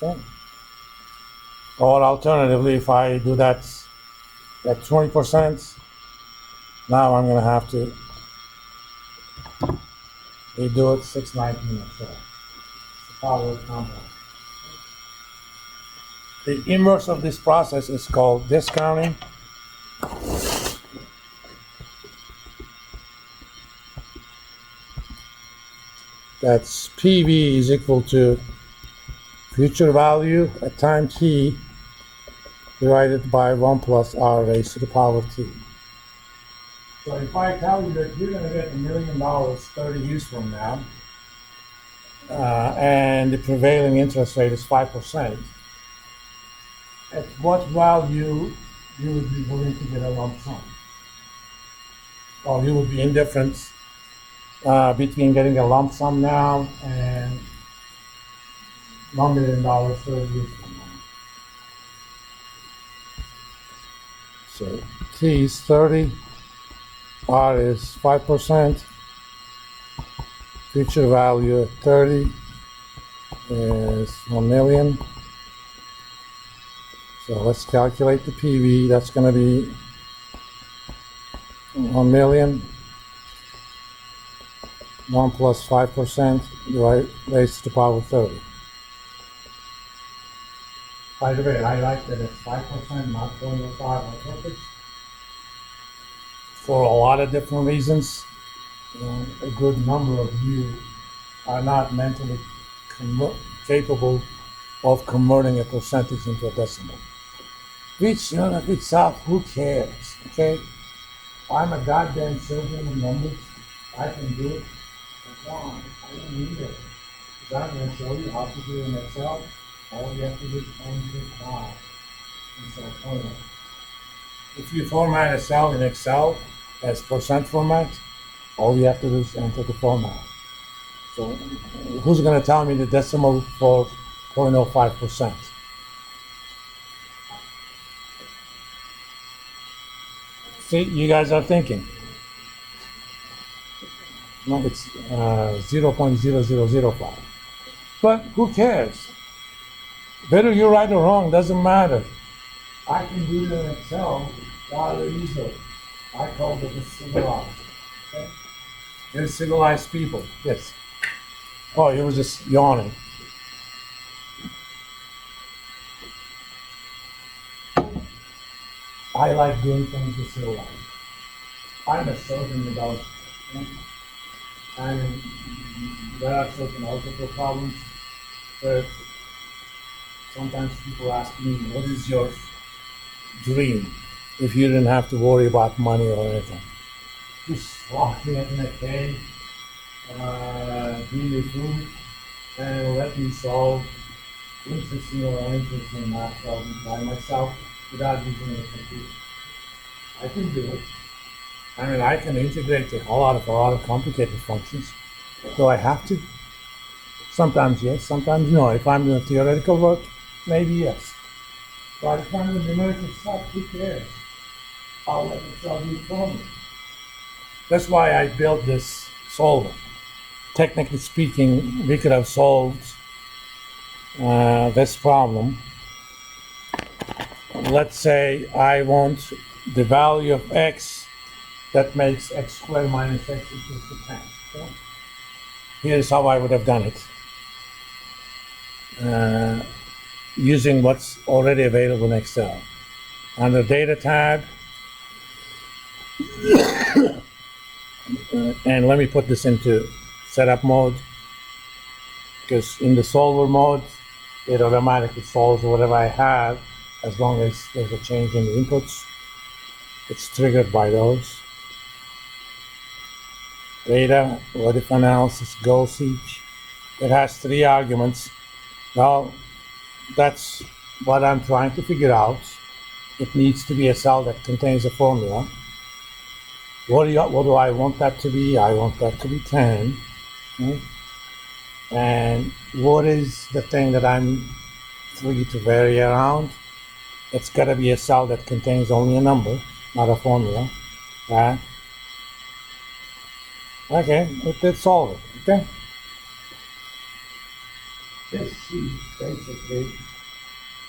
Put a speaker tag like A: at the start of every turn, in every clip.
A: Okay. Or alternatively, if I do that at 20%, now I'm going to have to redo it 619 or so. It's the power of compound. The inverse of this process is called discounting. That's PV is equal to future value at time t divided by 1 plus r raised to the power of t. So if I tell you that you're going to get $1 million 30 years from now, and the prevailing interest rate is 5%, at what value you would be willing to get a lump sum? Or you would be indifferent between getting a lump sum now and $1 million 30 years from now. So T is 30, R is 5%, future value at 30 is 1 million. So let's calculate the PV. That's going to be 1 million. 1 plus 5% raised to the power of 30. By the way, I like that it's 5%, not 0.05 on purpose. For a lot of different reasons. A good number of you are not mentally capable of converting a percentage into a decimal. Which itself, who cares? Okay? I'm a goddamn surgeon of numbers. I can do it. I don't need it. Because I'm going to show you how to do it in Excel. All you have to do is enter file instead of formula. If you format a cell in Excel as percent format, all you have to do is enter the format. So who's going to tell me the decimal for 0.05%? See, you guys are thinking. No, it's 0.0005. But who cares? Whether you're right or wrong doesn't matter. I can do it in Excel rather easily. I call it the civilized. Okay? They're civilized people. Yes. Oh, you were just yawning. I like doing things with civilized. I'm a surgeon without. And there are certain ethical problems where sometimes people ask me, what is your dream if you didn't have to worry about money or anything? Just lock me in a cave, give me food, and let me solve interesting or uninteresting math problems by myself without using a computer. I can do it. I mean, I can integrate a lot of complicated functions. Do I have to? Sometimes yes, sometimes no. If I'm doing theoretical work, maybe yes. But if I'm doing numerical stuff, who cares? I'll let Excel do it for me. That's why I built this solver. Technically speaking, we could have solved this problem. Let's say I want the value of x that makes x squared minus x equals to 10. Okay? Here's how I would have done it. Using what's already available in Excel. Under Data tab, and let me put this into setup mode, because in the solver mode, it automatically solves whatever I have as long as there's a change in the inputs. It's triggered by those. Data, what if analysis, goal seek. It has 3 arguments. Well, that's what I'm trying to figure out. It needs to be a cell that contains a formula. What do I want that to be? I want that to be 10. Okay? And what is the thing that I'm free to vary around? It's got to be a cell that contains only a number, not a formula. Right? Okay, let's solve it. Okay. this sheet basically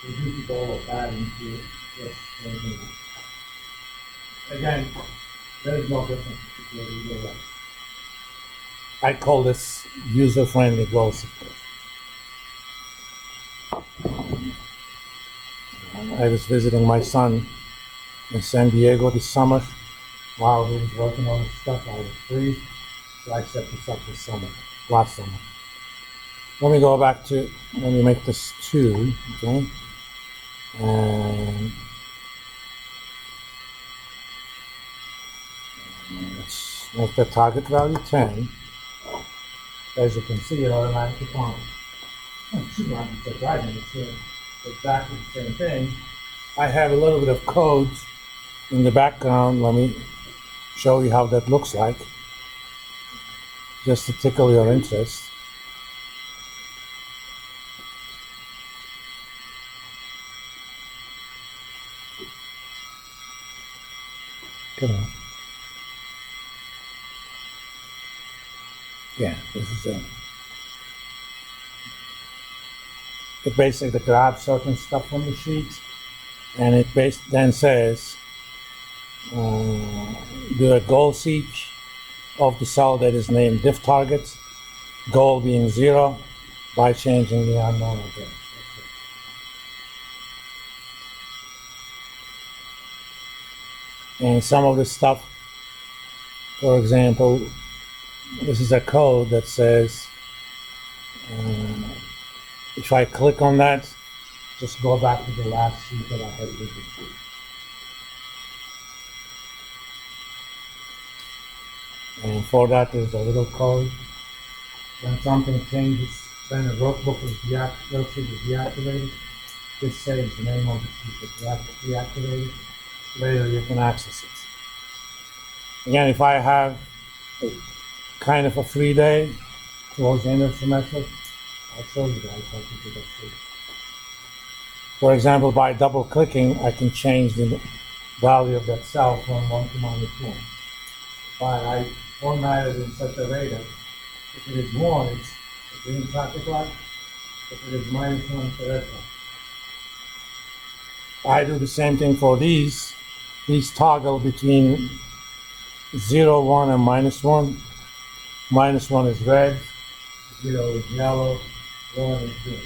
A: reduces all of that into just anything else. Again, there is no difference between either way. I call this user-friendly goal seeker. I was visiting my son in San Diego this summer. While he was working on his stuff, I was free, so I set this up this summer, last summer. Let me go back to, let me make this 2, okay? And let's make the target value 10. As you can see, it automatically counts. It should not be surprising, it's exactly the same thing. I have a little bit of code in the background. Let me show you how that looks like, just to tickle your interest. Come on. Yeah, this is it. It basically grabs certain stuff from the sheet, and it then says, do a goal seek of the cell that is named diff target, goal being 0, by changing the unknown address. And some of the stuff, for example, this is a code that says, if I click on that, just go back to the last sheet that I had written. And for that, there's a little code. When something changes, then the workbook is deactivated. This saves the name of the sheet that's deactivated. Later, you can access it. Again, if I have kind of a free day towards the end of the semester, I'll show you guys how to do that too. For example, by double clicking, I can change the value of that cell from 1 to -1. But I format it in such a way that if it is 1, it's a green traffic light. If it is -1, it's a red light. I do the same thing for these. These toggle between 0, 1, and -1. -1 is red, 0 is yellow, 1 is green.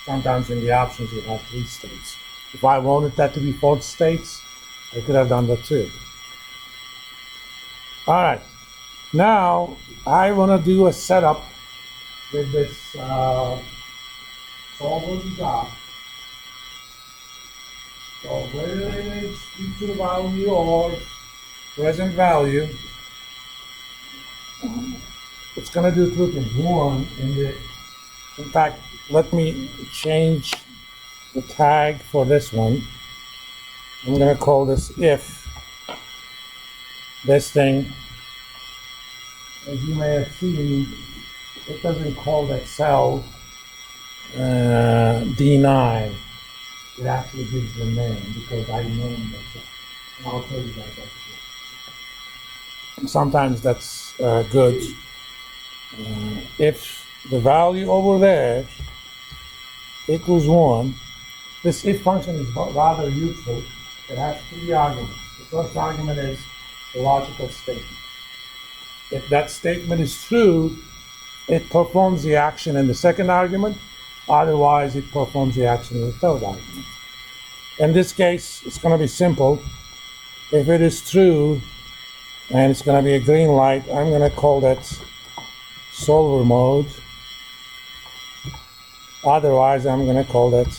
A: Sometimes in the options you have 3 states. If I wanted that to be 4 states, I could have done that too. All right, now I want to do a setup with this solver job. So whether it is future value or present value, it's going to do 2 things. One, in fact, let me change the tag for this one. I'm going to call this if. This thing, as you may have seen, it doesn't call that cell D9. It actually gives the name because I named that cell. And I'll tell you guys that. Sometimes that's good. If the value over there equals 1, this if function is rather useful. It has 3 arguments. The first argument is the logical statement. If that statement is true, it performs the action in the second argument. Otherwise, it performs the action in the third argument. In this case, it's going to be simple. If it is true, and it's going to be a green light, I'm going to call that solver mode. Otherwise, I'm going to call that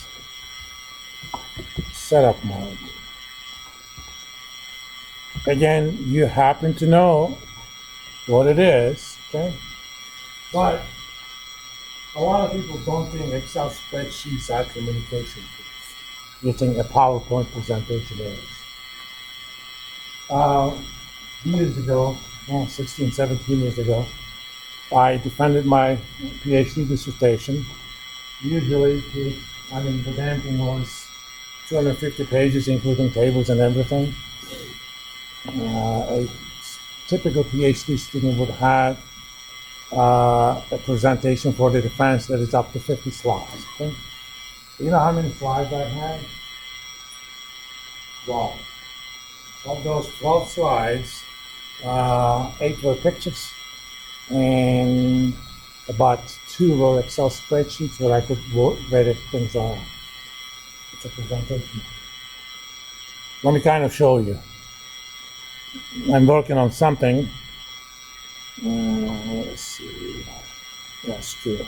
A: setup mode. Again, you happen to know what it is, okay? But a lot of people don't think Excel spreadsheets are communication tools. You think a PowerPoint presentation is. Years ago, 16, 17 years ago, I defended my PhD dissertation. Usually, the damn thing was 250 pages, including tables and everything. A typical PhD student would have a presentation for the defense that is up to 50 slides. Okay? You know how many slides I had? 12. Of those 12 slides, 8 were pictures, and about 2 were Excel spreadsheets where I could edit things on. It's a presentation. Let me kind of show you. I'm working on something. Let's see. Yeah, skewer.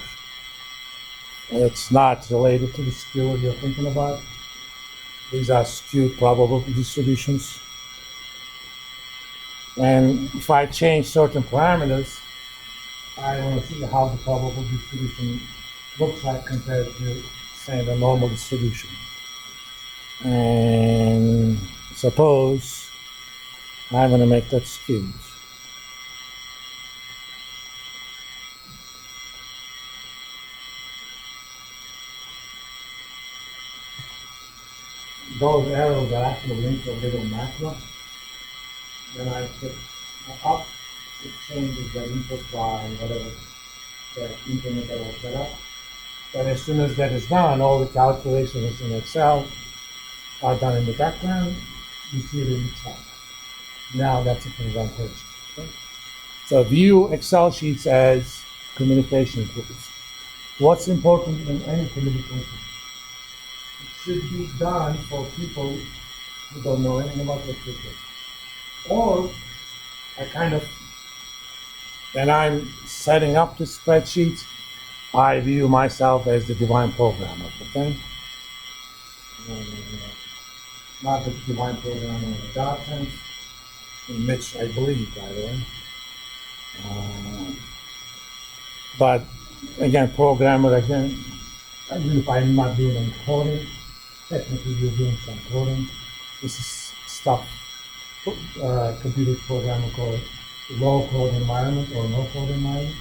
A: It's not related to the skewer you're thinking about. These are skewed probability distributions. And if I change certain parameters, I want to see how the probable distribution looks like compared to, say, the normal distribution. And suppose I'm going to make that skewed. Those arrows are actually linked to a little macro. When I put up, it changes the input by whatever the increment that was set up. But as soon as that is done, all the calculations in Excel are done in the background. You see it in the top. Now that's a presentation. Okay? So view Excel sheets as communication tools. What's important in any communication? It should be done for people who don't know anything about what they're doing. Or when I'm setting up the spreadsheets, I view myself as the divine programmer, okay? Not the divine programmer in the God sense, in which I believe, by the way. But again, programmer, even if I'm not doing any coding, technically you're doing some coding. This is stuff computer programmer called low code environment or no code environment.